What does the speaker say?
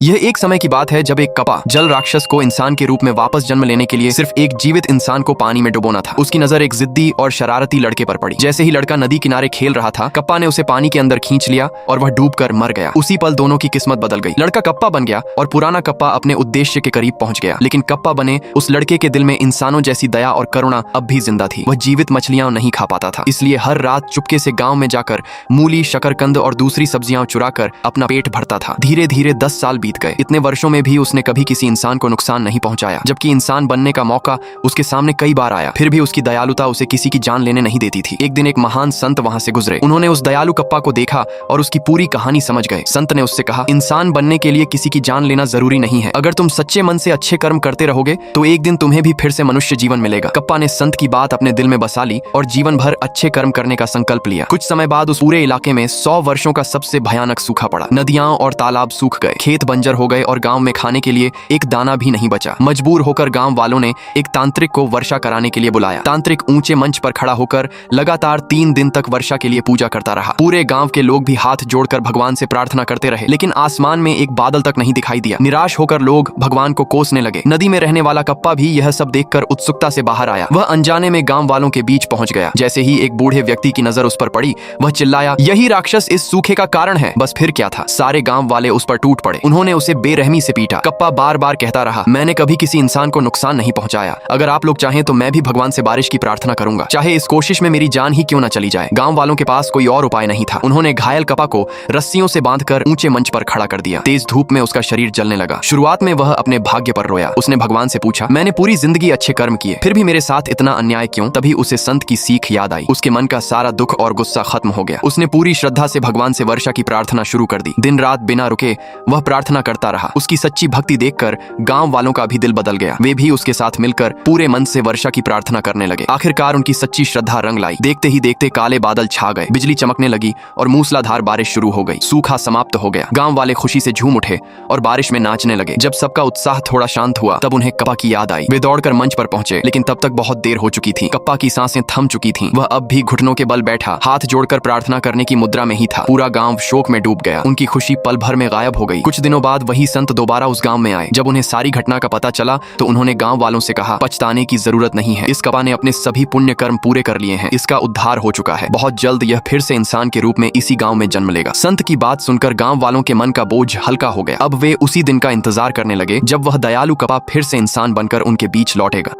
यह एक समय की बात है जब एक कप्पा जल राक्षस को इंसान के रूप में वापस जन्म लेने के लिए सिर्फ एक जीवित इंसान को पानी में डुबोना था। उसकी नजर एक जिद्दी और शरारती लड़के पर पड़ी। जैसे ही लड़का नदी किनारे खेल रहा था, कप्पा ने उसे पानी के अंदर खींच लिया और वह डूबकर मर गया। उसी पल दोनों की किस्मत बदल गई। लड़का कप्पा बन गया और पुराना कप्पा अपने उद्देश्य के करीब पहुंच गया। लेकिन कप्पा बने उस लड़के के दिल में इंसानों जैसी दया और करुणा अब भी जिंदा थी। वह जीवित मछलियां नहीं खा पाता था, इसलिए हर रात चुपके से गाँव में जाकर मूली, शकरकंद और दूसरी सब्जियां चुराकर अपना पेट भरता था। धीरे धीरे 10 साल बीत गए। इतने वर्षों में भी उसने कभी किसी इंसान को नुकसान नहीं पहुंचाया, जबकि इंसान बनने का मौका उसके सामने कई बार आया। फिर भी उसकी दयालुता उसे किसी की जान लेने नहीं देती थी। एक दिन एक महान संत वहां से गुजरे। उन्होंने उस दयालु कप्पा को देखा और उसकी पूरी कहानी समझ गए। संत ने उससे कहा, इंसान बनने के लिए किसी की जान लेना जरूरी नहीं है। अगर तुम सच्चे मन से अच्छे कर्म करते रहोगे तो एक दिन तुम्हें भी फिर से मनुष्य जीवन मिलेगा। कप्पा ने संत की बात अपने दिल में बसा ली और जीवन भर अच्छे कर्म करने का संकल्प लिया। कुछ समय बाद उस पूरे इलाके में 100 वर्षों का सबसे भयानक सूखा पड़ा। नदियां और तालाब सूख गए, खेत बंजर हो गए और गांव में खाने के लिए एक दाना भी नहीं बचा। मजबूर होकर गांव वालों ने एक तांत्रिक को वर्षा कराने के लिए बुलाया। तांत्रिक ऊंचे मंच पर खड़ा होकर लगातार 3 दिन तक वर्षा के लिए पूजा करता रहा। पूरे गांव के लोग भी हाथ जोड़कर भगवान से प्रार्थना करते रहे, लेकिन आसमान में एक बादल तक नहीं दिखाई दिया। निराश होकर लोग भगवान को कोसने लगे। नदी में रहने वाला कप्पा भी यह सब देखकर उत्सुकता से बाहर आया। वह अनजाने में गांव वालों के बीच पहुंच गया। जैसे ही एक बूढ़े व्यक्ति की नजर उस पर पड़ी, वह चिल्लाया, यही राक्षस इस सूखे का कारण है। बस फिर क्या था, सारे गांव वाले उस पर टूट पड़े। उन्होंने उसे बेरहमी से पीटा। कप्पा बार बार कहता रहा, मैंने कभी किसी इंसान को नुकसान नहीं पहुंचाया। अगर आप लोग चाहें तो मैं भी भगवान से बारिश की प्रार्थना करूंगा, चाहे इस कोशिश में मेरी जान ही क्यों न चली जाए। गांव वालों के पास कोई और उपाय नहीं था। उन्होंने घायल कप्पा को रस्सियों से बांधकर ऊंचे मंच पर खड़ा कर दिया। तेज धूप में उसका शरीर जलने लगा। शुरुआत में वह अपने भाग्य पर रोया। उसने भगवान से पूछा, मैंने पूरी जिंदगी अच्छे कर्म किए, फिर भी मेरे साथ इतना अन्याय क्यों? तभी उसे संत की सीख याद आई। उसके मन का सारा दुख और गुस्सा खत्म हो गया। उसने पूरी श्रद्धा से भगवान से वर्षा की प्रार्थना शुरू कर दी। दिन रात बिना रुके वह प्रार्थना करता रहा। उसकी सच्ची भक्ति देखकर गांव वालों का भी दिल बदल गया। वे भी उसके साथ मिलकर पूरे मन से वर्षा की प्रार्थना करने लगे। आखिरकार उनकी सच्ची श्रद्धा रंग लाई। देखते ही देखते काले बादल छा गए, बिजली चमकने लगी और मूसलाधार बारिश शुरू हो गई। सूखा समाप्त हो गया। गांव वाले खुशी से झूम उठे और बारिश में नाचने लगे। जब सबका उत्साह थोड़ा शांत हुआ, तब उन्हें कप्पा की याद आई। वे दौड़कर मंच पर पहुंचे, लेकिन तब तक बहुत देर हो चुकी थी। कप्पा की सांसें थम चुकी थीं। वह अब भी घुटनों के बल बैठा, हाथ जोड़कर प्रार्थना करने की मुद्रा में ही था। पूरा गांव शोक में डूब गया। उनकी खुशी पल भर में गायब हो गई। कुछ दिनों बाद वही संत दोबारा उस गांव में आए। जब उन्हें सारी घटना का पता चला तो उन्होंने गांव वालों से कहा, पछताने की जरूरत नहीं है। इस कप्पा ने अपने सभी पुण्य कर्म पूरे कर लिए हैं। इसका उद्धार हो चुका है। बहुत जल्द यह फिर से इंसान के रूप में इसी गांव में जन्म लेगा। संत की बात सुनकर गांव वालों के मन का बोझ हल्का हो गया। अब वे उसी दिन का इंतजार करने लगे जब वह दयालु कप्पा फिर से इंसान बनकर उनके बीच लौटेगा।